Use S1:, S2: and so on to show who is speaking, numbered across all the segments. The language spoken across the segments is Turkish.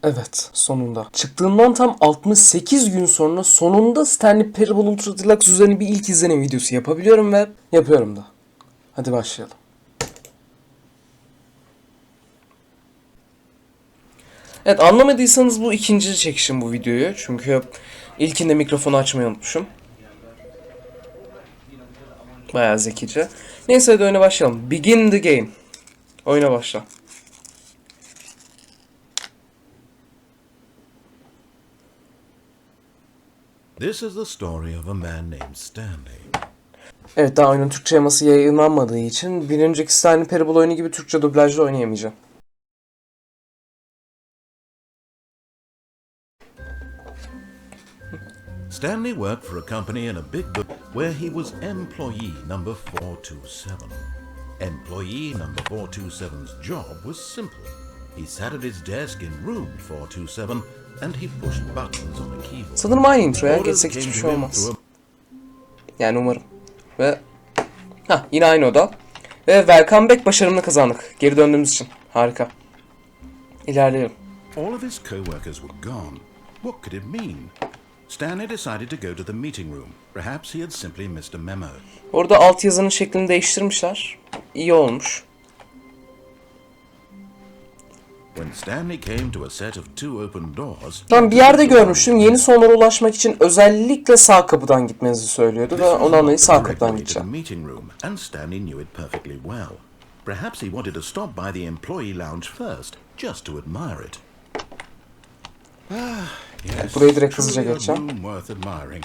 S1: Evet, sonunda. Çıktığından tam 68 gün sonra sonunda Stanley Parable Ultra Deluxe üzerine bir ilk izlenim videosu yapabiliyorum ve yapıyorum da. Hadi başlayalım. Evet, anlamadıysanız bu ikinci çekişim bu videoyu. Çünkü ilkinde mikrofonu açmayı unutmuşum. Bayağı zekice. Neyse hadi oyuna başlayalım. Begin the game. Oyuna başla.
S2: This is the story of a man named Stanley.
S1: Evet, daha oyunun Türkçe yaması yayınlanmadığı için bir önceki Stanley Parable oyunu gibi Türkçe dublajla oynayamayacağım.
S2: Stanley worked for a company in a big building where he was employee number 427. Employee number 427's job was simple. He sat at his desk in room 427 and he pushed buttons on the keyboard.
S1: Sanırım aynı introya geçsek hiçbir şey olmaz. Yani umarım. Ve yine aynı oda. Ve welcome back başarımla kazandık. Geri döndüğümüz için. Harika. İlerleyelim.
S2: All of his co-workers were gone. What could it mean? Stanley decided to go to the meeting room. Perhaps he had simply missed a memo.
S1: Orada alt yazının şeklini değiştirmişler. İyi olmuş.
S2: When Stanley came to a set of two open doors,
S1: Ben bir yerde görmüştüm. Yeni sonlara ulaşmak için özellikle sağ kapıdan gitmenizi söylüyordu ve ondan dolayı sağ kapıdan gideceğim.
S2: meeting room, and Stanley knew it perfectly well. Perhaps he wanted to stop by the employee lounge first, just to admire it. Yes,
S1: Burayı direkt hızlıca
S2: truly a
S1: geçeceğim.
S2: room worth admiring.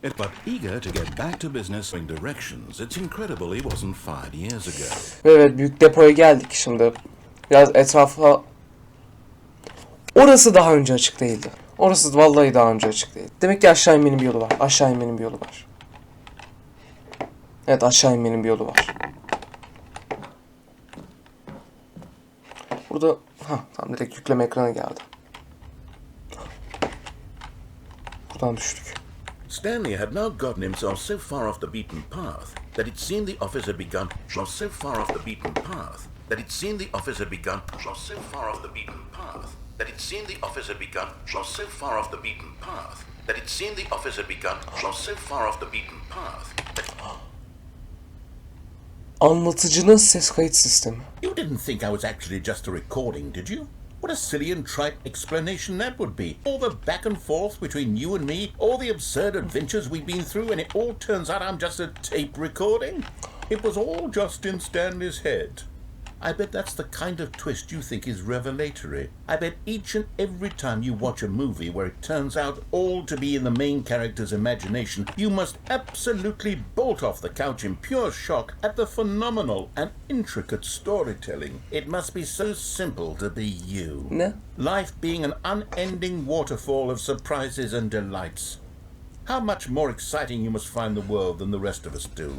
S2: But eager to get back to business in directions, it's incredible he wasn't fired years ago.
S1: Evet, büyük depoya geldik şimdi. Biraz etrafa... Orası daha önce açık değildi. Orası vallahi daha önce açık değildi. Demek ki aşağı inmenin bir yolu var. Aşağı inmenin bir yolu var. Evet, aşağı inmenin bir yolu var. Burada... tam direkt yükleme ekranı geldi. Buradan düştük.
S2: Stanley had now gotten himself so far off the beaten path that it seemed the office had begun. So far off the beaten path that it seemed the office had begun. So far off the beaten path that it seemed the office had begun. So far off the beaten path that it seemed the office had begun. So far off the beaten path.
S1: Anlatıcının ses kayıt sistemi.
S2: You didn't think I was actually just a recording, did you? What a silly and trite explanation that would be. All the back and forth between you and me, all the absurd adventures we've been through, and it all turns out I'm just a tape recording? It was all just in Stanley's head. I bet that's the kind of twist you think is revelatory. I bet each and every time you watch a movie where it turns out all to be in the main character's imagination, you must absolutely bolt off the couch in pure shock at the phenomenal and intricate storytelling. It must be so simple to be you.
S1: Ne?
S2: Life being an unending waterfall of surprises and delights. How much more exciting you must find the world than the rest of us do.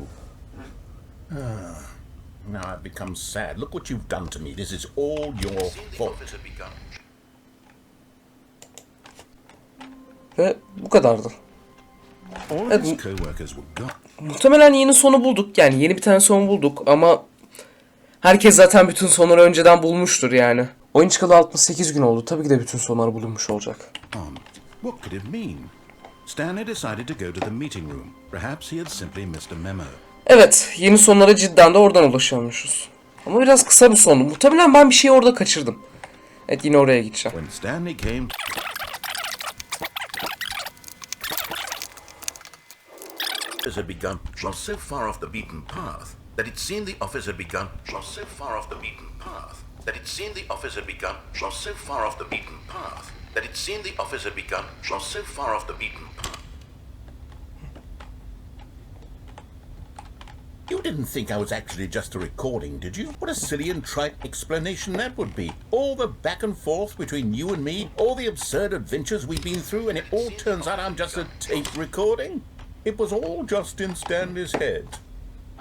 S2: Now I've become sad. Look what you've done to me. This is all your fault.
S1: Ve bu kadardı.
S2: All of his co-workers were gone.
S1: Muhtemelen yeni sonu bulduk. Yani yeni bir tane son bulduk ama herkes zaten bütün sonları önceden bulmuştur yani. Oyun çıkalı 68 gün oldu. Tabii ki de bütün sonları bulunmuş olacak.
S2: What could it mean? Stanley decided to go to the meeting room. Perhaps he had simply missed a memo.
S1: Evet, yeni sonlara cidden de oradan ulaşıyormuşuz. Ama biraz kısa bir sondu. Muhtemelen ben bir şeyi orada kaçırdım. Evet, yine oraya gideceğim.
S2: When Stanley came had begun so far off the beaten path that it seemed the office had begun so far off the beaten path that it seemed the office had begun so far off the beaten path that it seemed the office had begun so far off the beaten path. You didn't think I was actually just a recording, did you? What a silly and trite explanation that would be. All the back and forth between you and me, all the absurd adventures we've been through, and it all turns out I'm just a tape recording? It was all just in Stanley's head.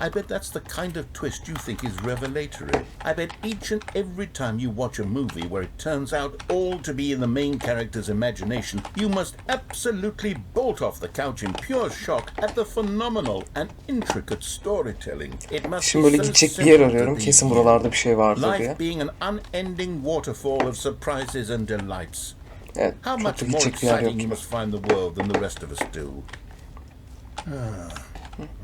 S2: I bet that's the kind of twist you think is revelatory. I bet each and every time you watch a movie where it turns out all to be in the main character's imagination, you must absolutely bolt off the couch in pure shock at the phenomenal and intricate storytelling. It must
S1: Şimdi böyle
S2: be so
S1: gidecek bir yer
S2: simple
S1: arıyorum.
S2: to be
S1: Kesin
S2: you.
S1: buralarda bir şey vardır diye.
S2: Life being an unending waterfall of surprises and delights.
S1: Evet,
S2: How
S1: çok
S2: much
S1: da
S2: more
S1: gidecek bir yer yok
S2: exciting you
S1: gibi.
S2: must find the world than the rest of us do.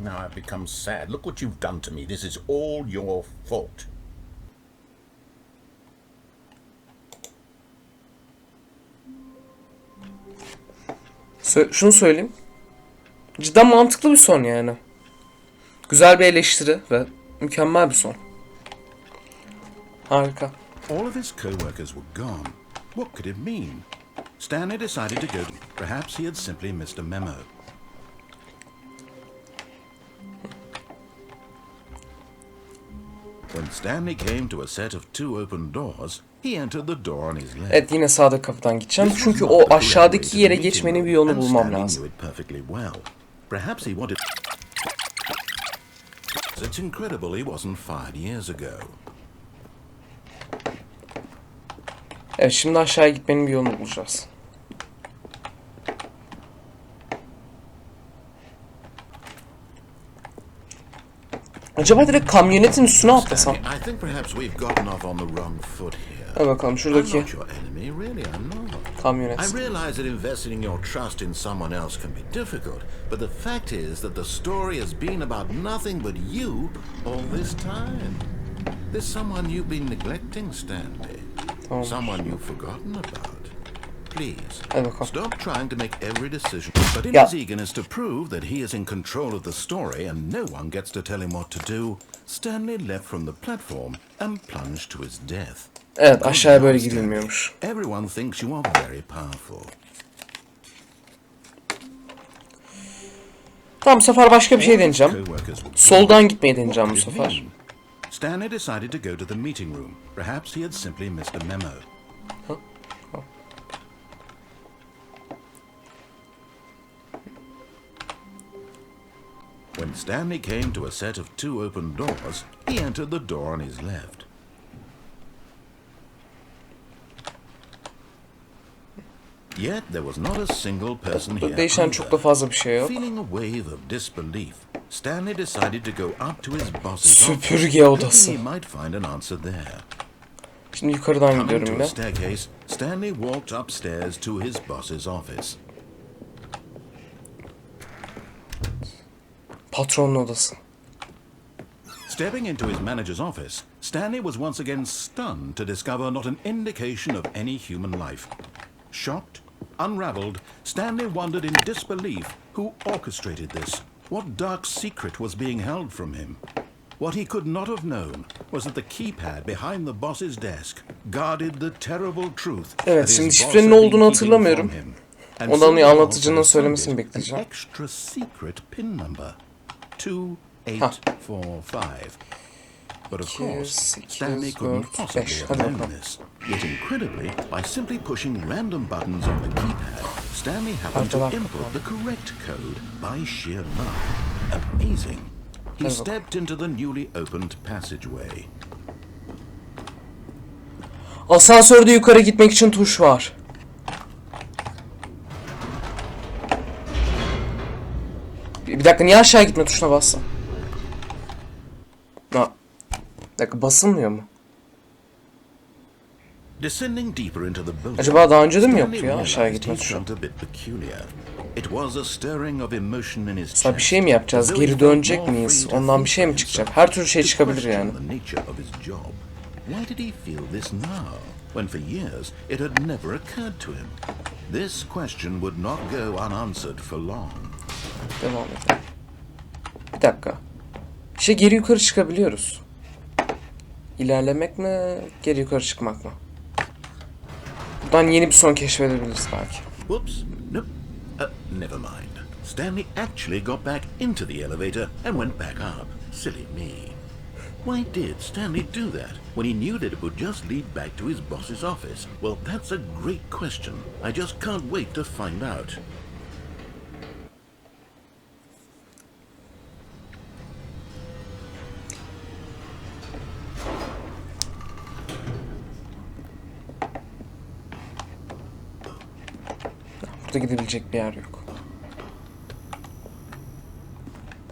S2: Now I've become sad. Look what you've done to me. This is all your fault.
S1: Şunu söyleyeyim. Cidden mantıklı bir son yani. Güzel bir eleştiri ve mükemmel bir son. Harika.
S3: All of his co-workers were gone. What could it mean? Stanley decided to go. Perhaps he had simply missed a memo. When Stanley came to a set of 2 open doors, he entered the door on his left.
S1: Evet, yine sağdaki kapıdan gideceğim. Çünkü o aşağıdaki yere geçmenin bir yolunu bulmam lazım.
S3: Perhaps he wanted. It's incredible he wasn't fired years ago.
S1: Evet, şimdi aşağıya gitmenin bir yolunu bulacağız. Acaba direkt kamyonetin üstüne atlasam?
S3: I think perhaps we've gotten off on the wrong foot here.
S1: Hadi bakalım, şuradaki
S3: I'm not your enemy, really, I'm not.
S1: kamyonet.
S3: I realize that investing your trust in someone else can be difficult, but the fact is that the story has been about nothing but you all this time. There's someone you've been neglecting, Stanley. Someone you've forgotten about. Please, stop trying to make every decision. But in his eagerness to prove that he is in control of the story and no one gets to tell him what to do, Stanley left from the platform and plunged to his death.
S1: Evet, aşağıya böyle gidilmiyormuş.
S3: Everyone thinks you are very powerful.
S1: Tamam, bu sefer başka bir şey deneyeceğim. Soldan gitmeyi deneyeceğim bu sefer.
S3: Stanley decided to go to the meeting room. Perhaps he had simply missed a memo. When Stanley came to a set of 2 open doors, he entered the door on his left. Yet there was not a single person here.
S1: Değişen çok da fazla bir şey yok.
S3: Feeling a wave of disbelief, Stanley decided to go up to his boss's
S1: Süpürge odası.
S3: hoping he might find an answer there.
S1: Şimdi yukarıdan
S3: Coming
S1: gidiyorum
S3: to a
S1: yine.
S3: staircase, Stanley walked upstairs to his boss's office.
S1: Patronun odası.
S3: Stepping into his manager's office, Stanley was once again stunned to discover not an indication of any human life. Shocked, unraveled, Stanley wondered in disbelief who orchestrated this. What dark secret was being held from him? What he could not have known was that the keypad behind the boss's desk guarded the terrible truth.
S1: Evet, şimdi şifrenin ne olduğunu hatırlamıyorum. Ondan anlatıcının söylemesini bekleyeceğim.
S3: Extra secret pin number 2845. But of course, Stanley couldn't possibly have known this. Yet incredibly, by simply pushing random buttons on the keypad, Stanley happened to input the correct code by sheer luck. Amazing. He stepped into the newly opened passageway.
S1: Asansörde yukarı gitmek için tuş var. Bir dakika, niye aşağı gitme tuşuna bassın? Bir dakika, basılmıyor mu? Acaba daha önce de mi yoktu ya aşağı gitme tuşu? Mesela bir şey mi yapacağız? Geri dönecek miyiz? Ondan bir şey mi çıkacak? Her türlü şey çıkabilir yani.
S3: When for years it had never occurred to him. This question would not go unanswered for long.
S1: Devam edelim. Bir dakika. İşte geri yukarı çıkabiliyoruz. İlerlemek mi, geri yukarı çıkmak mı? Buradan yeni bir son keşfedebiliriz belki.
S3: Whoops. Nope. Never mind. Stanley actually got back into the elevator and went back up. Silly me. Why did Stanley do that when he knew that it would just lead back to his boss's office? Well, that's a great question. I just can't wait to find out.
S1: Burada gidebilecek bir yer yok.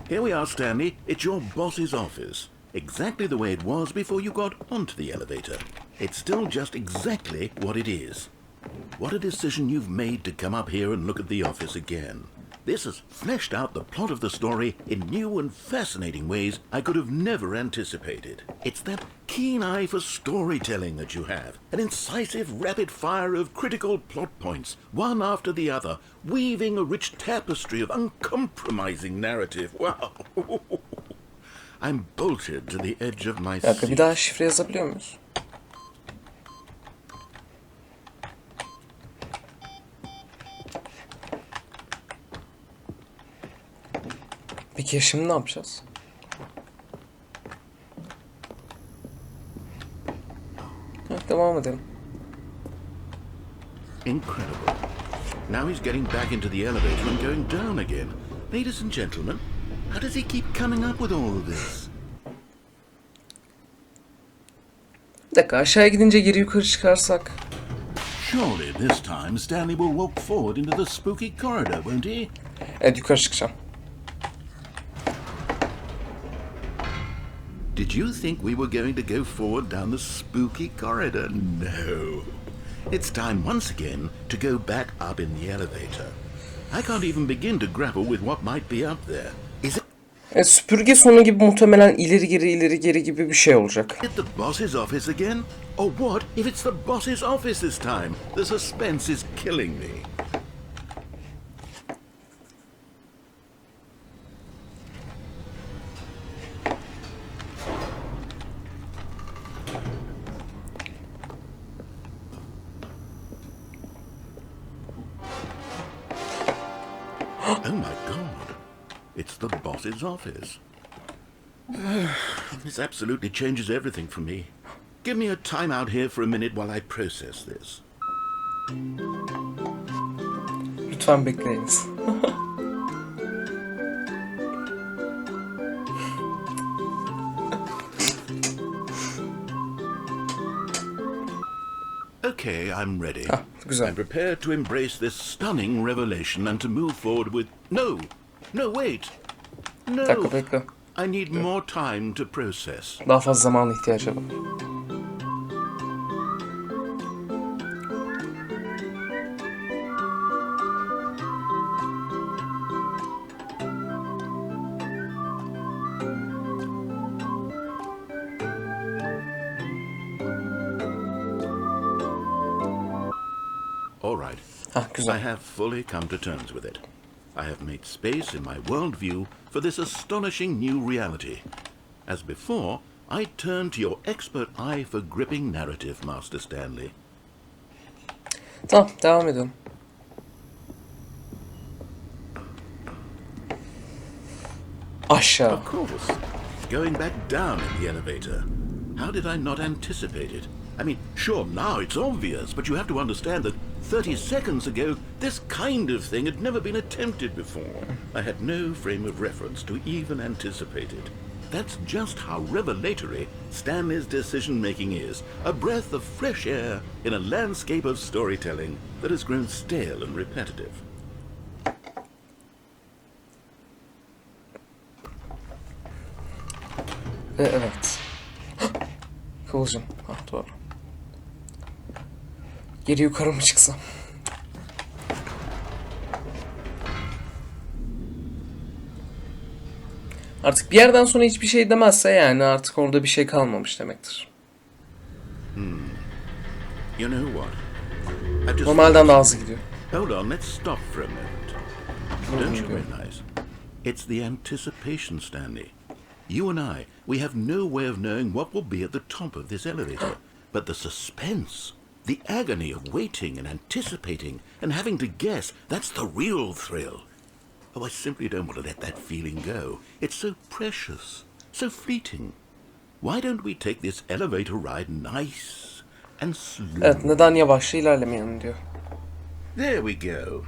S3: Here we are, Stanley. It's your boss's office. Exactly the way it was before you got onto the elevator. It's still just exactly what it is. what a decision you've made to come up here and look at the office again. This has fleshed out the plot of the story in new and fascinating ways I could have never anticipated. It's that keen eye for storytelling that you have, an incisive rapid fire of critical plot points, one after the other, weaving a rich tapestry of uncompromising narrative. Wow! I'm bolted to the edge of my
S1: Bir dakika, bir
S3: seat.
S1: daha şifre yazabiliyor muyuz? Peki şimdi ne yapacağız? Evet, devam edelim.
S3: Incredible. Now he's getting back into the elevator and going down again. Ladies and gentlemen, how does he keep coming up with all of this?
S1: Bir dakika, aşağıya gidince geri yukarı çıkarsak.
S3: Surely this time Stanley will walk forward into the spooky corridor, won't he?
S1: Evet, yukarı çıkacağım.
S3: Did you think we were going to go forward down the spooky corridor? No. It's time once again to go back up in the elevator. I can't even begin to grapple with what might be up there. Is
S1: Süpürge sonu gibi muhtemelen ileri geri gibi bir şey olacak.
S3: it the boss's office again? Or what if it's the boss's office this time? The suspense is killing me. Oh my god. It's the boss's office. This absolutely changes everything for me. Give me a time out here for a minute while I process this.
S1: Lütfen bekleyiniz.
S3: Okay, I'm ready.
S1: Güzel.
S3: I'm prepared to embrace this stunning revelation and to move forward with... No! No, wait!
S1: Bir
S3: No!
S1: dakika, bekle.
S3: I need more time to process.
S1: Daha fazla zamana ihtiyacı var.
S3: All right.
S1: Hah,
S3: I
S1: güzel.
S3: have fully come to terms with it. I have made space in my worldview for this astonishing new reality. As before, I turn to your expert eye for gripping narrative, Master Stanley.
S1: Tamam, devam edelim. Aşağı.
S3: Of course. Going back down in the elevator. How did I not anticipate it? I mean, sure, now it's obvious, but you have to understand that 30 seconds ago, this kind of thing had never been attempted before. I had no frame of reference to even anticipate it. That's just how revelatory Stanley's decision-making is. A breath of fresh air in a landscape of storytelling that has grown stale and repetitive.
S1: Evet. Kıvılcım. Ha, doğru. Geri yukarı mı çıksam? Artık bir yerden sonra hiçbir şey demezse yani artık orada bir şey kalmamış demektir.
S3: You know what? I've just
S1: Normalden daha hızlı gidiyor.
S3: Hold on, let's stop for a moment. Don't you realize? It's the anticipation, Stanley. You and I, we have no way of knowing what will be at the top of this elevator. But the suspense, the agony of waiting and anticipating and having to guess, that's the real thrill. Oh, I simply don't want to let that feeling go. It's so precious, so fleeting. Why don't we take this elevator ride nice and slow?
S1: Evet, neden yavaşça ilerlemeyelim diyor.
S3: There we go.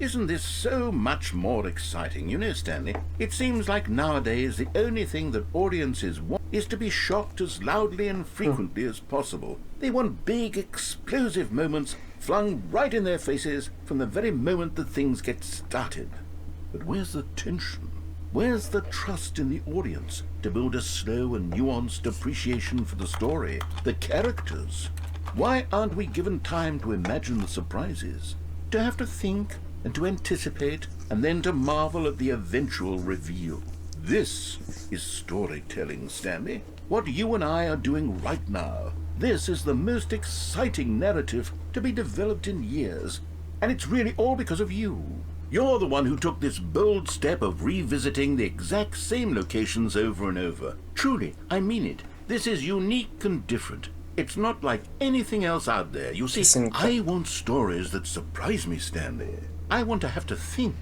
S3: Isn't this so much more exciting? You know, Stanley, it seems like nowadays the only thing that audiences want is to be shocked as loudly and frequently as possible. They want big, explosive moments flung right in their faces from the very moment that things get started. But where's the tension? Where's the trust in the audience to build a slow and nuanced appreciation for the story, the characters,
S2: Why aren't we given time to imagine the surprises? To have to think and to anticipate and then to marvel at the eventual reveal. This is storytelling, Stanley. What you and I are doing right now. This is the most exciting narrative to be developed in years. And it's really all because of you. You're the one who took this bold step of revisiting the exact same locations over and over. Truly, I mean it. This is unique and different. It's not like anything else out there. You see, I want stories that surprise me, Stanley. I want to have to think.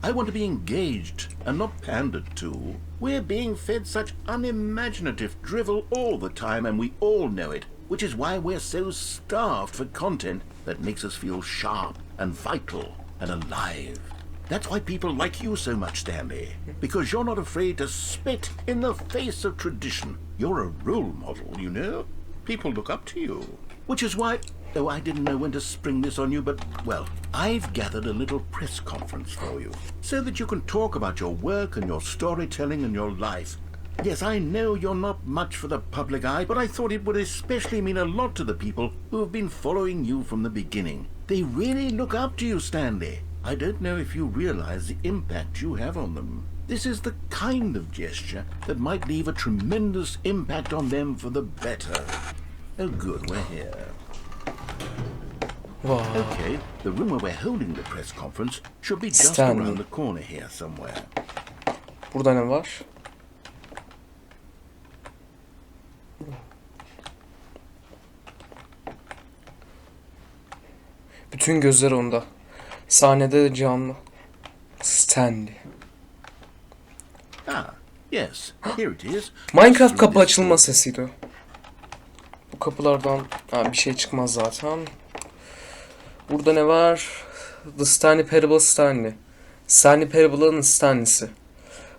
S2: I want to be engaged and not pandered to. We're being fed such unimaginative drivel all the time, and we all know it, which is why we're so starved for content that makes us feel sharp and vital and alive. That's why people like you so much, Stanley. Because you're not afraid to spit in the face of tradition. You're a role model, you know? People look up to you. Which is why... Oh, I didn't know when to spring this on you, but, well, I've gathered a little press conference for you, so that you can talk about your work and your storytelling and your life. Yes, I know you're not much for the public eye, but I thought it would especially mean a lot to the people who have been following you from the beginning. They really look up to you, Stanley. I don't know if you realize the impact you have on them. This is the kind of gesture that might leave a tremendous impact on them for the better. Oh, good, we're here.
S1: Wow.
S2: Okay, the room where we're holding the press conference should be just
S1: Stanley.
S2: around the corner here somewhere.
S1: Burada ne var? Bütün gözler onda. Sahnede de canlı. Stanley.
S2: Ah, yes, here it is.
S1: Minecraft kapı açılma sesiydi o. Bu kapılardan bir şey çıkmaz zaten. Burada ne var? The Stanley Parable Stanley. Stanley Parable'ın Stanley'si.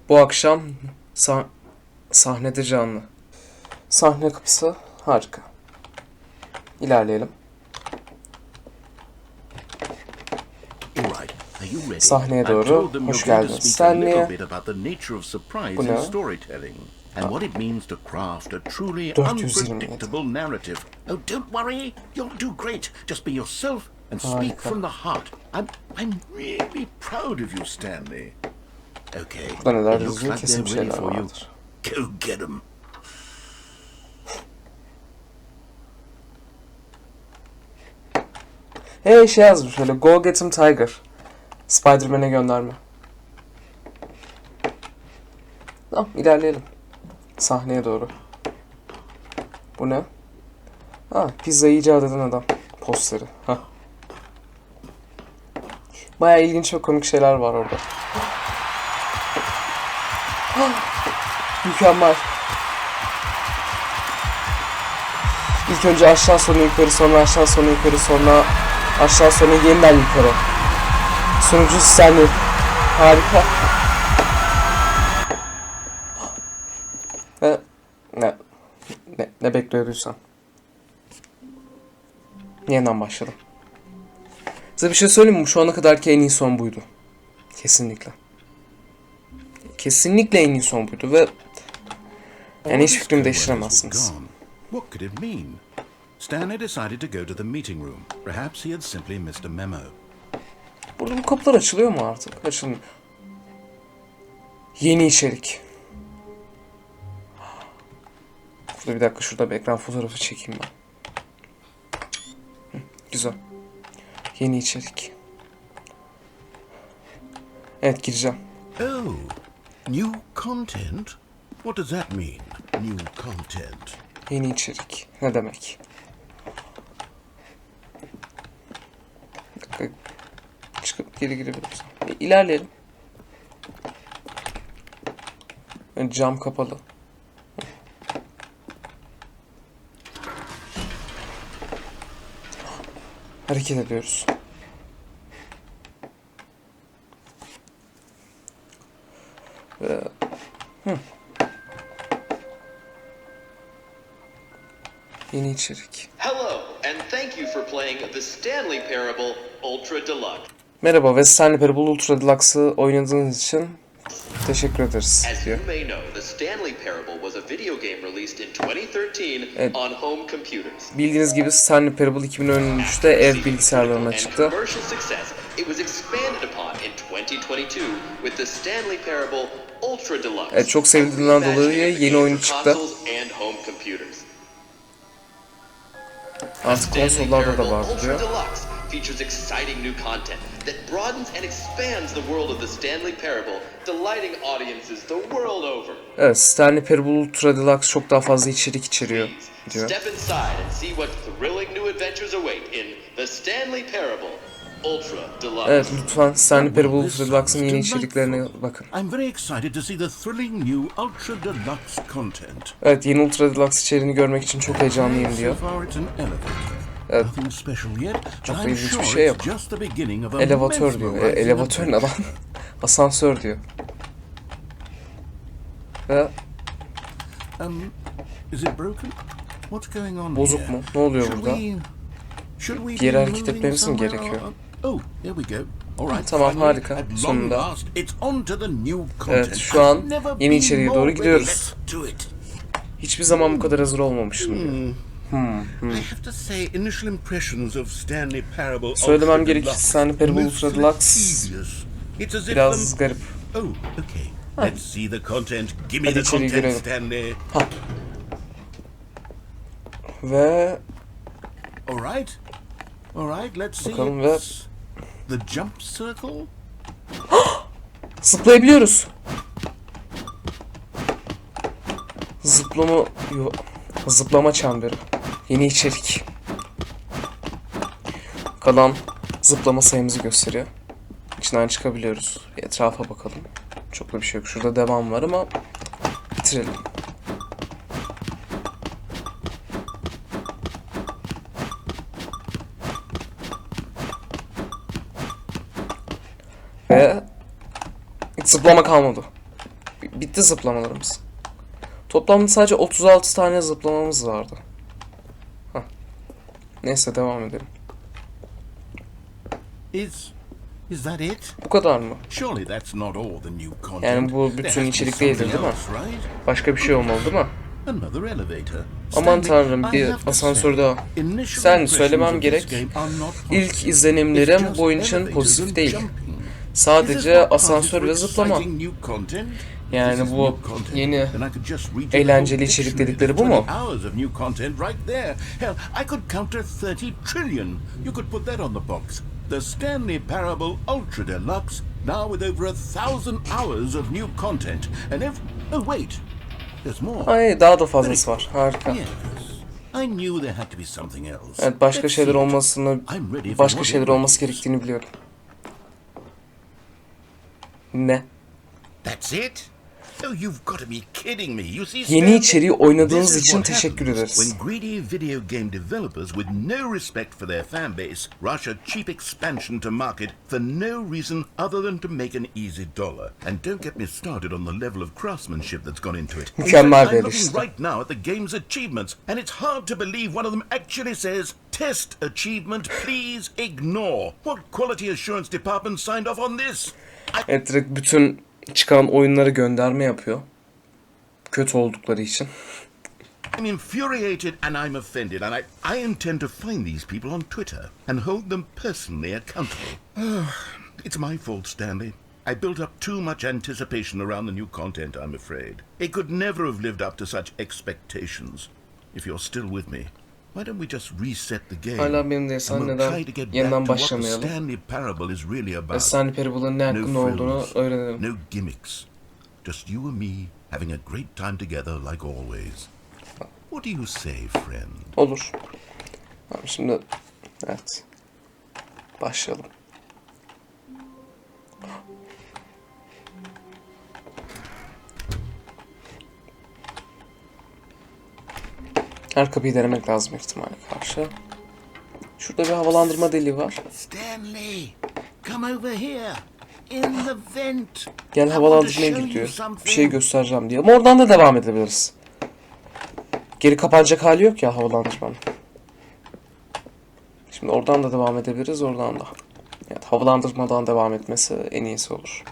S1: Bu akşam sahnede canlı. Sahne kapısı harika. İlerleyelim. Sahneye doğru. Hoş geldin Stanley'e. Bu ne?
S2: And what it means to craft a truly
S1: 427.
S2: unpredictable narrative. Oh, don't worry, you'll do great. Just be yourself and speak from the heart. I'm really proud of you, Stanley. Okay,
S1: Burada neler
S2: it looks
S1: yazıyor?
S2: like
S1: Kesin
S2: they're
S1: bir
S2: ready
S1: şeyler
S2: for you.
S1: vardır.
S2: Go get them.
S1: Hey şey yazmış şöyle. Go get him Tiger. Spider-Man'e gönderme. Tamam ilerleyelim. Sahneye doğru. Bu ne? Ha, pizza icat eden adam. Posteri. Ha. Bayağı ilginç ve komik şeyler var orada. Ha, mükemmel. İlk önce aşağı sonra yukarı, sonra aşağı sonra yukarı, sonra aşağı sonra yeniden yukarı. Sunucu Stanley. Harika. Ne bekliyorduysan. Yeniden başladım. Size bir şey söyleyeyim mi? Şu ana kadarki en iyi son buydu. Kesinlikle. Kesinlikle en iyi son buydu ve yani hiç fikrimi değiştiremezsiniz.
S3: What could it mean? Stanley decided to go to the meeting room. Perhaps he had simply missed a memo.
S1: Burada bu kapılar açılıyor mu artık? Açılmıyor. Yeni içerik. Burada bir dakika şurada bir ekran fotoğrafı çekeyim ben. Güzel. Yeni içerik. Evet gireceğim.
S3: Oh, new content? What does that mean? New content.
S1: Yeni içerik. Ne demek? Bir dakika. Çıkıp geri girebiliriz. İlerleyelim. Cam kapalı. Hareket ediyoruz. Yeni içerik.
S4: Hello, and thank you for playing the Stanley Parable Ultra Deluxe.
S1: Merhaba ve Stanley Parable Ultra Deluxe'ı oynadığınız için teşekkür ederiz
S4: As
S1: diyor.
S4: you may know, the Stanley Parable was a video game released in 2013
S1: Evet.
S4: on home computers.
S1: Bildiğiniz gibi Stanley Parable 2013'te ev bilgisayarlarına
S4: And
S1: çıktı.
S4: commercial success, it was expanded upon in 2022 with the Stanley Parable Ultra Deluxe.
S1: Evet, çok sevildiğinden dolayı yeni oyunu çıktı.
S4: Consoles and home computers.
S1: Artık
S4: Stanley
S1: konsollarda da
S4: Parable
S1: var
S4: Ultra
S1: diyor.
S4: Deluxe features exciting new content that broadens and expands the world of the Stanley Parable, delighting audiences the world over.
S1: Evet, Stanley Parable Ultra Deluxe çok daha fazla içerik içeriyor diyor.
S4: Step inside and see what thrilling new adventures await in the Stanley Parable Ultra Deluxe.
S1: Evet, lütfen Stanley Parable Ultra Deluxe'ın yeni içeriklerine bakın.
S3: I'm very excited to see the thrilling new Ultra Deluxe content.
S1: Evet, yeni Ultra Deluxe içeriğini görmek için çok heyecanlıyım diyor.
S3: So far it's an elevator.
S1: Evet.
S3: Nothing special yet,
S1: Çok
S3: but
S1: da
S3: I'm
S1: ilginç
S3: sure
S1: bir şey yok.
S3: it's just the beginning of a
S1: Elevatör diyor.
S3: mesmerizing
S1: Elevatör ne lan?
S3: adventure.
S1: Asansör diyor. Ve
S3: Is it broken? What's going on
S1: bozuk
S3: here?
S1: mu? Ne oluyor
S3: Should
S1: burada?
S3: Should we
S1: Bir yere
S3: be
S1: hareket
S3: moving
S1: etmemiz mi
S3: somewhere
S1: gerekiyor?
S3: Oh, there we go. All right.
S1: Tamam,
S3: finally,
S1: harika.
S3: at long
S1: Sonunda.
S3: last, it's on to the new content.
S1: Evet, şu an
S3: I've never
S1: yeni
S3: been
S1: içeriğe
S3: more
S1: doğru
S3: ready.
S1: gidiyoruz.
S3: Let's do it.
S1: Hiçbir zaman bu kadar hazır olmamıştım diyor.
S3: I have to say, initial impressions of Stanley Parable
S1: Söylemem
S3: Ultra
S1: gerekirse
S3: Deluxe
S1: Stanley Parable
S3: most
S1: Ultra Deluxe
S3: tedious. It's as if
S1: biraz garip.
S3: Oh, okay. Let's see the content. Give me
S1: Hadi
S3: the
S1: içeri
S3: content,
S1: girelim.
S3: Stanley.
S1: Ve
S3: All right. All right. Let's see.
S1: Bakalım ve-
S3: It's the jump circle.
S1: zıplayabiliyoruz. Zıplama çemberi. Yeni içerik. Kalan zıplama sayımızı gösteriyor. İçinden çıkabiliyoruz. Bir etrafa bakalım. Çok da bir şey yok. Şurada devam var ama bitirelim. Ve zıplama kalmadı. Bitti zıplamalarımız. Toplamda sadece 36 tane zıplamamız vardı. Hah. Neyse, devam edelim.
S3: Is that it?
S1: Bu kadar mı?
S3: Surely that's not all the new content.
S1: Yani bu
S3: There
S1: bütün
S3: has to be
S1: içerik değildir,
S3: something
S1: değil mi?
S3: else, right?
S1: Başka bir şey olmalı, değil mi?
S3: Another elevator.
S1: Aman
S3: Stanley,
S1: tanrım,
S3: I
S1: bir
S3: have to
S1: asansör
S3: say,
S1: daha.
S3: initial
S1: Sen
S3: impressions
S1: söylemem
S3: of this
S1: gerek.
S3: game are not positive.
S1: İlk izlenimlerim
S3: It's
S1: bu oyun
S3: just
S1: için
S3: elevators
S1: pozitif
S3: and
S1: değil.
S3: jumping. Is this
S1: Sadece
S3: not
S1: asansör
S3: part
S1: ve
S3: of
S1: zıplama.
S3: exciting new content?
S1: Yani
S3: This is
S1: bu
S3: new content.
S1: yeni
S3: Then I could just read you
S1: eğlenceli
S3: the whole
S1: içerik
S3: dictionary.
S1: dedikleri bu mu?
S3: 20 hours of new content right there. Hell, I could counter 30 trillion. You could put that on the box. The Stanley Parable Ultra Deluxe, now with over 1,000 hours of new content. And oh wait, there's more.
S1: Ay, daha da fazlası var. Harika.
S3: Yes. I knew there had to be something else.
S1: Evet, başka
S3: Let's
S1: şeyler
S3: see it.
S1: olmasını,
S3: I'm ready for
S1: başka
S3: what
S1: şeyler
S3: it
S1: olması
S3: is.
S1: gerektiğini biliyorum. Ne?
S3: That's it? Oh, you've got to be kidding me. You see,
S1: Yeni
S3: Stanley,
S1: içeriği oynadığınız
S3: this is
S1: için
S3: what
S1: teşekkür
S3: happens
S1: ederiz.
S3: When greedy video game developers with no respect for their fan base rush a cheap expansion to market for no reason other than to make an easy dollar. And don't get me started on the level of craftsmanship that's gone into it. In
S1: Mükemmel
S3: fact,
S1: bir
S3: I'm looking
S1: eleştiri.
S3: right now at the game's achievements, and it's hard to believe one of them actually says, "Test achievement, please ignore." What quality assurance department signed off on this?
S1: Evet, direkt bütün çıkan oyunlara gönderme yapıyor. Kötü oldukları için.
S3: I'm infuriated and I'm offended, and I intend to find these people on Twitter and hold them personally accountable. It's my fault, Stanley. I built up too much anticipation around the new content, I'm afraid. It could never have lived up to such expectations. If you're still with me, why don't we just reset the game?
S1: Hala benimdeysen
S3: and we'll
S1: neden
S3: try to get
S1: yeniden
S3: back to what the
S1: başlamayalım?
S3: Stanley Parable is really about.
S1: Stanley Parable'ın ne hakkında
S3: No
S1: olduğunu
S3: frills,
S1: öğrenelim.
S3: no gimmicks. Just you and me having a great time together like always. What do you say, friend?
S1: Olur. Tamam, şimdi evet. Başlayalım. Her kapıyı denemek lazım ihtimale karşı. Şurada bir havalandırma deliği var.
S3: Stanley, come over here. In the vent.
S1: Gel
S3: I
S1: havalandırmaya
S3: want to
S1: gir
S3: show
S1: diyor.
S3: you something.
S1: Bir şey göstereceğim diyor. Ama oradan da devam edebiliriz. Geri kapanacak hali yok ya havalandırmanın. Şimdi oradan da devam edebiliriz, oradan da. Evet, havalandırmadan devam etmesi en iyisi olur.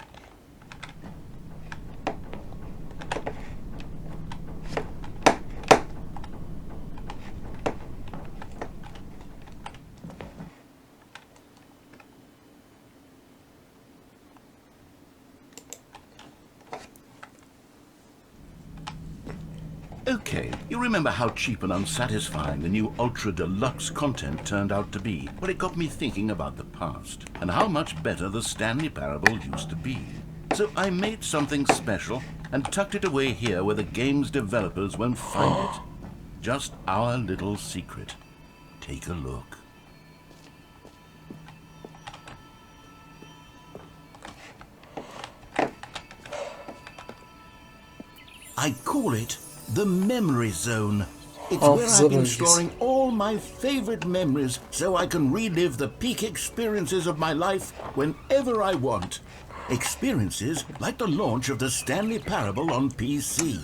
S2: Okay, you remember how cheap and unsatisfying the new Ultra Deluxe content turned out to be? Well, it got me thinking about the past and how much better the Stanley Parable used to be. So I made something special and tucked it away here where the game's developers won't find it. Just our little secret. Take a look. I call it the Memory Zone. It's where I've been storing all my favorite memories so I can relive the peak experiences of my life whenever I want. Experiences like the launch of the Stanley Parable on PC.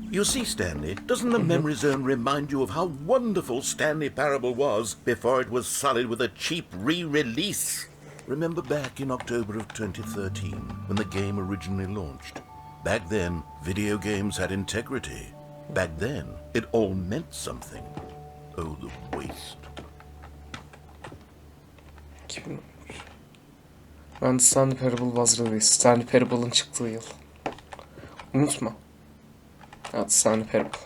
S2: You see, Stanley, doesn't the Memory Zone remind you of how wonderful Stanley Parable was before it was sullied with a cheap re-release? Remember back in October of 2013 when the game originally launched? Back then, video games had integrity. Back then, it all meant something. Oh, the waste.
S1: 2013. Ben Stanley Parable was released. Stanley Parable'ın çıktığı yıl. Unutma. Evet, Stanley Parable.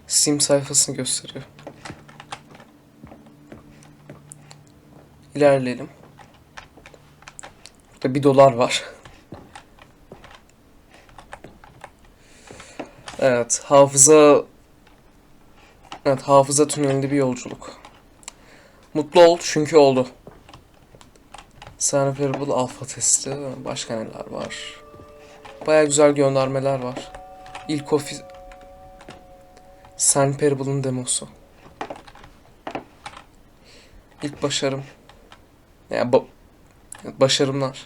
S1: Steam sayfasını gösteriyor. İlerleyelim. Burada $1 var. Evet, hafıza tünelinde bir yolculuk. Mutlu ol çünkü oldu. Stanley Parable alfa testi. Başka neler var? Baya güzel göndermeler var. Stanley Parable'ın demosu. İlk başarım. Yani başarımlar.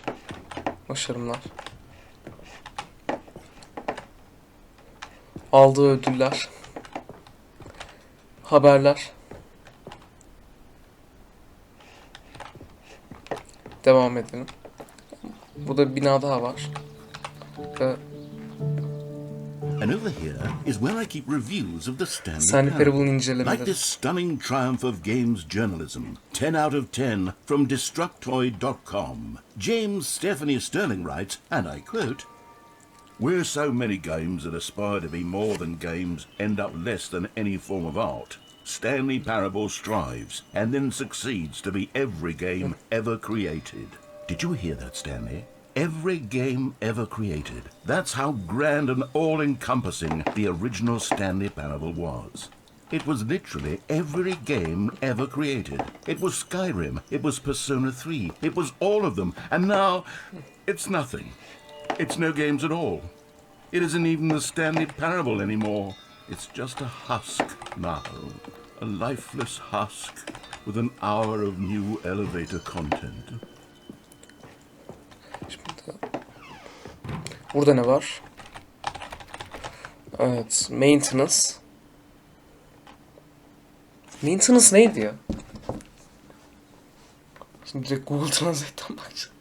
S1: Aldığı ödüller. Haberler. Devam edelim. Burada bir bina daha var.
S2: And over here is where I keep reviews of the
S1: Stanley Parable'ın incelemeleri.
S2: Like this stunning triumph of games journalism. 10 out of 10 from Destructoid.com. James Stephanie Sterling writes, and I quote, "Where so many games that aspire to be more than games end up less than any form of art, Stanley Parable strives and then succeeds to be every game ever created." Did you hear that, Stanley? Every game ever created. That's how grand and all-encompassing the original Stanley Parable was. It was literally every game ever created. It was Skyrim, it was Persona 3, it was all of them, and now it's nothing. It's no games at all. It isn't even the Stanley Parable anymore. It's just a husk now. A lifeless husk with an hour of new elevator content.
S1: Burada ne var? Evet, maintenance. Maintenance neydi ya? Şimdi direkt Google Translate'ten bakacağım.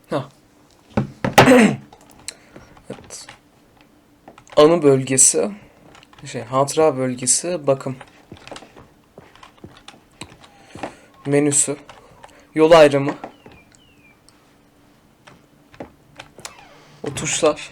S1: Ha. Evet. Anı bölgesi. Hatıra bölgesi, bakım. Menüsü. Yol ayrımı. O tuşlar.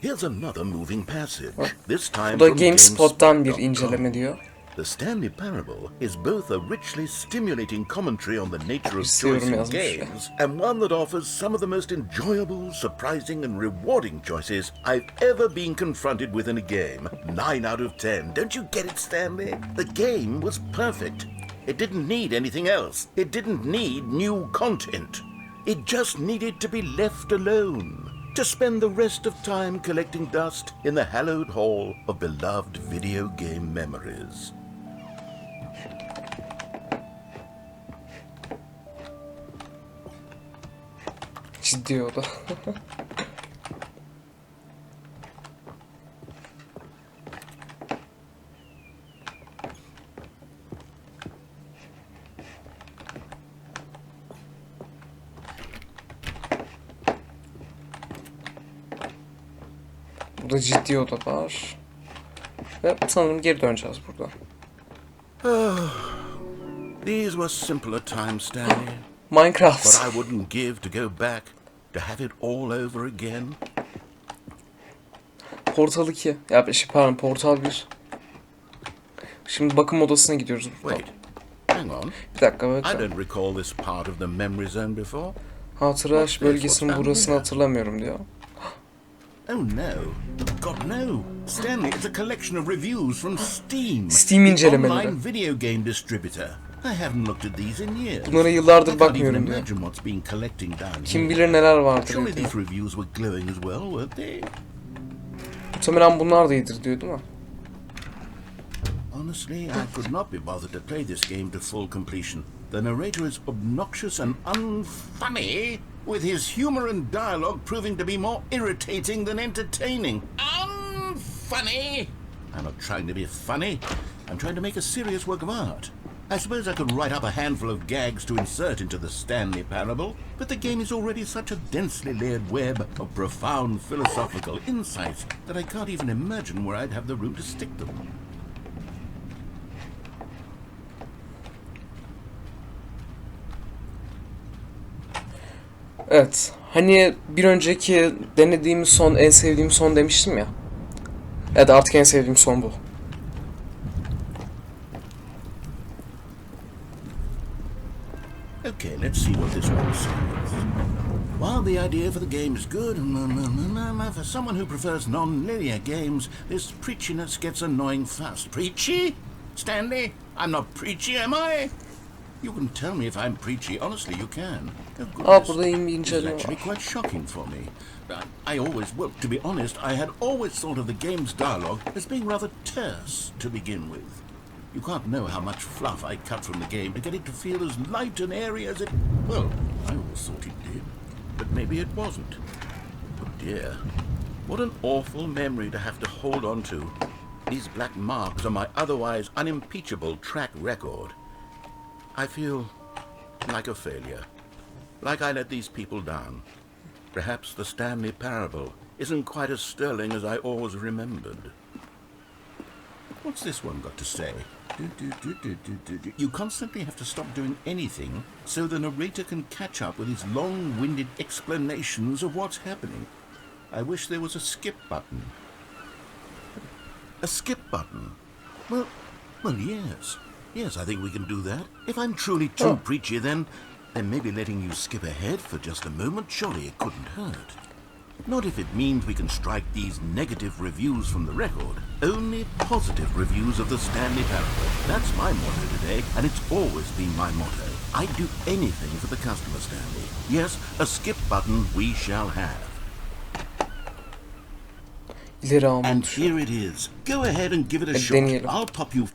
S2: Here's another moving passage. This time
S1: Bu da
S2: from
S1: GameSpot'tan bir
S2: GameSpot.com.
S1: inceleme diyor.
S2: The Stanley Parable is both a richly stimulating commentary on the nature of
S1: İstiyorum
S2: choice in
S1: yazmış.
S2: games and one that offers some of the most enjoyable, surprising and rewarding choices I've ever been confronted with in a game. 9 out of 10. Don't you get it, Stanley? The game was perfect. It didn't need anything else. It didn't need new content. It just needed to be left alone. To spend the rest of time collecting dust in the hallowed hall of beloved video game memories.
S1: Ciddi o da. Burada ciddi oda var. Ve sanırım geri döneceğiz buradan.
S3: These were simpler times, Stanley.
S1: Minecraft.
S3: What I wouldn't give to go back, to have it all over again.
S1: Portal 2. Ya pardon, Portal 1. Şimdi bakım odasına gidiyoruz buradan.
S3: Wait, hang on.
S1: Bir dakika
S3: I
S1: bakın.
S3: don't recall this part of the memory zone before.
S1: Hatıra bölgesinin burasını hatırlamıyorum diyor.
S3: Oh no. God no. Stanley, it's a collection of reviews from Steam.
S1: Steam
S3: the
S1: incelemeleri.
S3: online video game distributor. I haven't looked at these in years.
S1: Bunlara yıllardır
S3: I can't even
S1: bakmıyorum diyor.
S3: imagine what's been collecting down
S1: Kim
S3: here.
S1: bilir neler vardır
S3: Surely
S1: diyor.
S3: these reviews were glowing as well, weren't they?
S1: Muhtemelen bunlar da iyidir diyor değil mi?
S3: Honestly, I could not be bothered to play this game to full completion. The narrator is obnoxious and unfunny, with his humor and dialogue proving to be more irritating than entertaining. Unfunny! I'm not trying to be funny. I'm trying to make a serious work of art. I suppose I could write up a handful of gags to insert into the Stanley Parable, but the game is already such a densely layered web of profound philosophical insights that I can't even imagine where I'd have the room to stick them.
S1: Evet. Hani bir önceki denediğim son, en sevdiğim son demiştim ya. Evet, artık en sevdiğim son bu.
S3: Okay, let's see what this one says. While the idea for the game is good, for someone who prefers non-linear games, this preachiness gets annoying fast. Preachy? Stanley? I'm not preachy, am I? You can tell me if I'm preachy. Honestly, you can. Oh,
S1: Aa,
S3: goodness.
S1: burada iyi bir
S3: This is
S1: inceleme
S3: actually
S1: var.
S3: quite shocking for me. I always, well, to be honest, I had always thought of the game's dialogue as being rather terse to begin with. You can't know how much fluff I cut from the game to get it to feel as light and airy as it... Well, I always thought it did, but maybe it wasn't. Oh dear, what an awful memory to have to hold on to. These black marks are my otherwise unimpeachable track record. I feel like a failure, like I let these people down. Perhaps the Stanley Parable isn't quite as sterling as I always remembered. What's this one got to say? You constantly have to stop doing anything so the narrator can catch up with his long-winded explanations of what's happening. I wish there was a skip button. A skip button? Well, yes. Yes, I think we can do that. If I'm truly too preachy, then maybe letting you skip ahead for just a moment, surely it couldn't hurt. Not if it means we can strike these negative reviews from the record. Only positive reviews of the Stanley Parable. That's my motto today, and it's always been my motto. I'd do anything for the customer, Stanley. Yes, a skip button we shall have.
S1: İleri alma
S3: And
S1: tuşu.
S3: here it is. Go ahead and give it a shot.
S1: deneyelim.
S3: I'll pop you...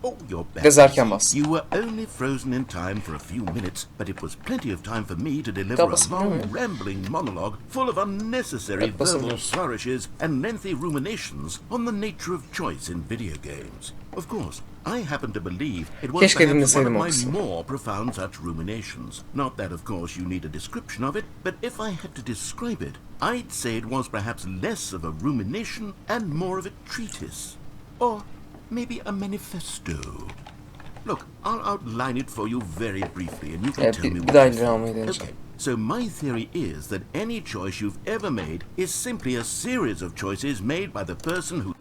S3: Oh, you're back.
S1: Gezerken bas.
S3: You were only frozen in time for a few minutes, but it was plenty of time for me to deliver
S1: Daha
S3: a
S1: basabiliyor
S3: long,
S1: muyum?
S3: rambling monologue full of unnecessary
S1: Evet,
S3: verbal
S1: basabiliyoruz.
S3: flourishes and lengthy ruminations on the nature of choice in video games. Of course, I happen to believe it was
S1: Keşke
S3: perhaps one
S1: dinleseydim
S3: of
S1: o
S3: my
S1: kısmı.
S3: more profound such ruminations. Not that, of course, you need a description of it, but if I had to describe it, I'd say it was perhaps less of a rumination and more of a treatise. Or maybe a manifesto. Look, I'll outline it for you very briefly and you can
S1: Evet,
S3: tell me
S1: bir
S3: what
S1: daha
S3: you
S1: ileri
S3: think.
S1: almayı deneyeceğim.
S3: Okay, so my theory is that any choice you've ever made is simply a series of choices made by the person who...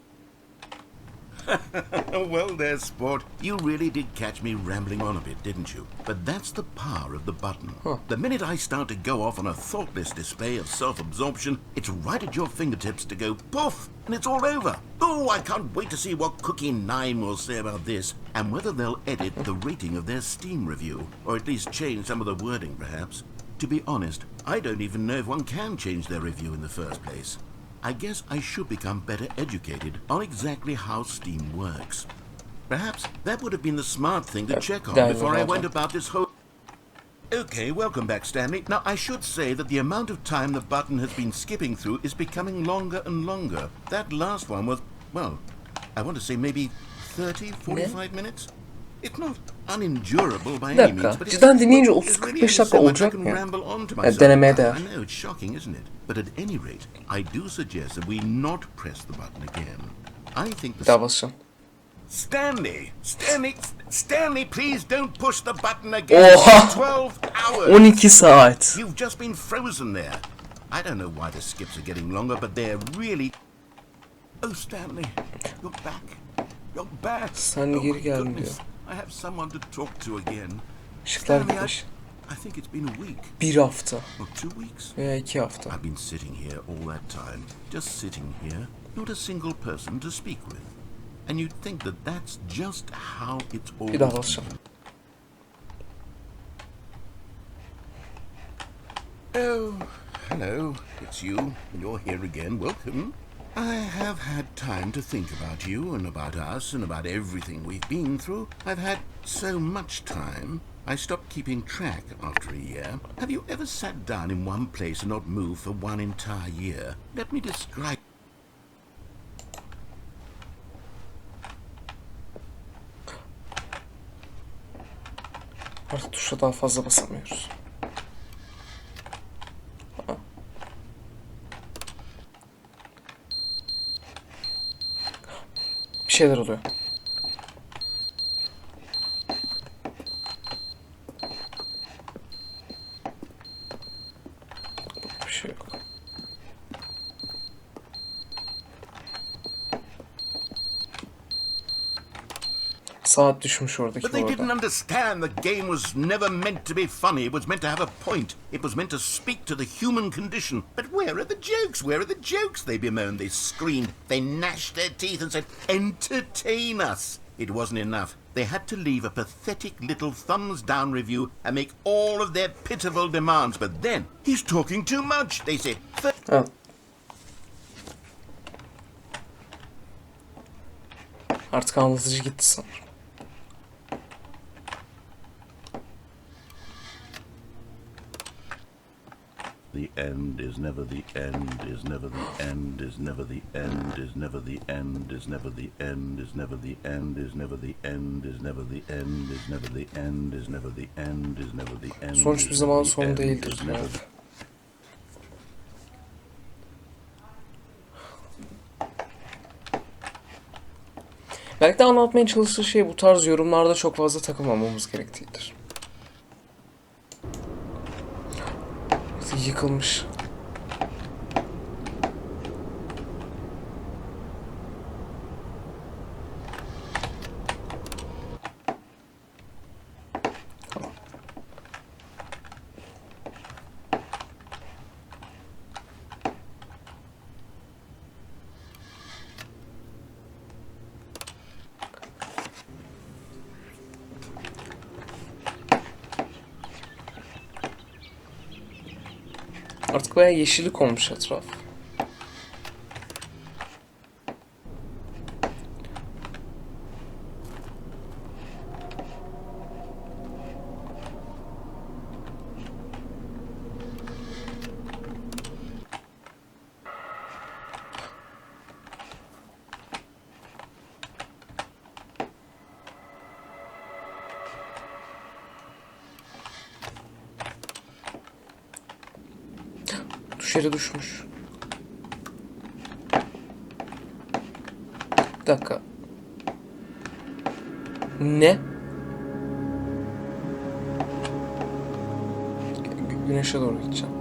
S3: Well there, sport. You really did catch me rambling on a bit, didn't you? But that's the power of the button. The minute I start to go off on a thoughtless display of self-absorption, it's right at your fingertips to go poof, and it's all over. Oh, I can't wait to see what Cookie 9 will say about this, and whether they'll edit the rating of their Steam review, or at least change some of the wording, perhaps. To be honest, I don't even know if one can change their review in the first place. I guess I should become better educated on exactly how Steam works. Perhaps that would have been the smart thing to check on before I went about this whole... Okay, welcome back, Stanley. Now, I should say that the amount of time the button has been skipping through is becoming longer and longer. That last one was, well, I want to say maybe 30, 45 minutes? It's not unendurable by
S1: Bir
S3: any means,
S1: dakika.
S3: but
S1: Cidden dinleyince
S3: there's really
S1: 30-45 dakika
S3: so much I
S1: olacak
S3: can
S1: mı ya?
S3: ramble on to
S1: Evet,
S3: myself.
S1: denemeye değer.
S3: I know it's shocking, isn't it? But at any rate, I do suggest that we not press the button again. I think
S1: Bir
S3: the
S1: daha basacağım.
S3: Stanley, please don't push the button again.
S1: Oha!
S3: 12 hours.
S1: 12 saat.
S3: You've just been frozen there. I don't know why the skips are getting longer, but they're really... Oh, Stanley, you're back. You're back.
S1: Stanley
S3: Oh,
S1: geri
S3: my
S1: geldi
S3: goodness.
S1: diyor.
S3: I have someone to talk to again.
S1: Işıklar
S3: Stanley,
S1: gitmiş.
S3: I think it's been a week
S1: Bir hafta
S3: or 2 weeks.
S1: veya 2 hafta.
S3: I've been sitting here all that time, just sitting here, not a single person to speak with. And you'd think that that's just how it's
S1: Bir daha
S3: always
S1: basacağım.
S3: Oh, hello, it's you. You're here again. Welcome. I have had time to think about you and about us and about everything we've been through. I've had so much time. I stopped keeping track after a year. Have you ever sat down in one place and not moved for one entire year? Let me describe.
S1: Artık tuşa daha fazla basamıyoruz. Aa. Bir şeyler oluyor. Bir şey yok. Saat düşmüş oradaki
S3: But they
S1: orada.
S3: didn't understand the game was never meant to be funny. It was meant to have a point. It was meant to speak to the human condition. But where are the jokes? Where are the jokes? They bemoaned, they screamed, they gnashed their teeth and said, entertain us. It wasn't enough. They had to leave a pathetic little thumbs down review and make all of their pitiful demands. But then, he's talking too much, they said.
S1: Evet. Artık anlatıcı gitti sanırım.
S3: The end is never the end, is never the end, is never the end, is never the end, is never the end, is never the end, is never the end, is never the end, is never the end, is never the end, is never the end.
S1: Sonuç bir zaman son değildir. Yani. Belki de anlatmaya çalıştığı şey bu tarz yorumlarda çok fazla takılmamamız gerektiğidir. Yıkılmış. Artık bayağı yeşillik olmuş etraf. Yere düşmüş. Bir dakika. Ne? Güneşe doğru gideceğim.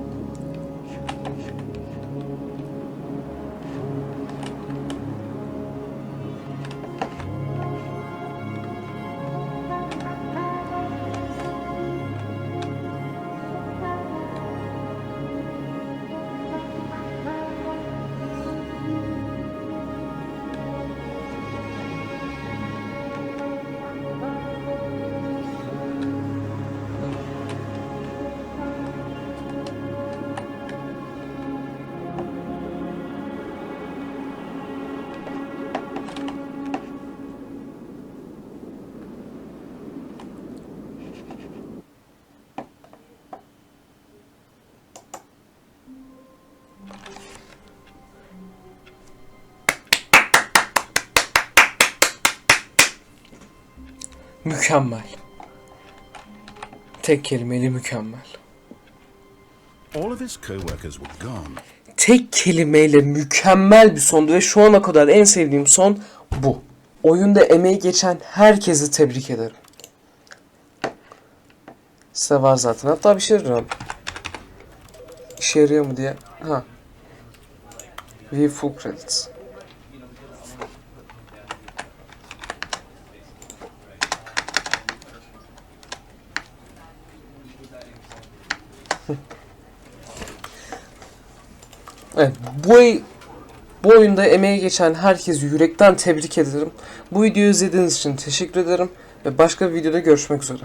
S1: Mükemmel. Tek kelimeyle mükemmel.
S3: All of his co-workers were gone.
S1: Tek kelimeyle mükemmel bir sondu ve şu ana kadar en sevdiğim son bu. Oyunda emeği geçen herkesi tebrik ederim. Size var zaten. Hatta bir şey arıyorum. İşe yarıyor mu diye. Ha. View full credits. Evet, bu oyunda emeği geçen herkesi yürekten tebrik ederim. Bu videoyu izlediğiniz için teşekkür ederim ve başka bir videoda görüşmek üzere.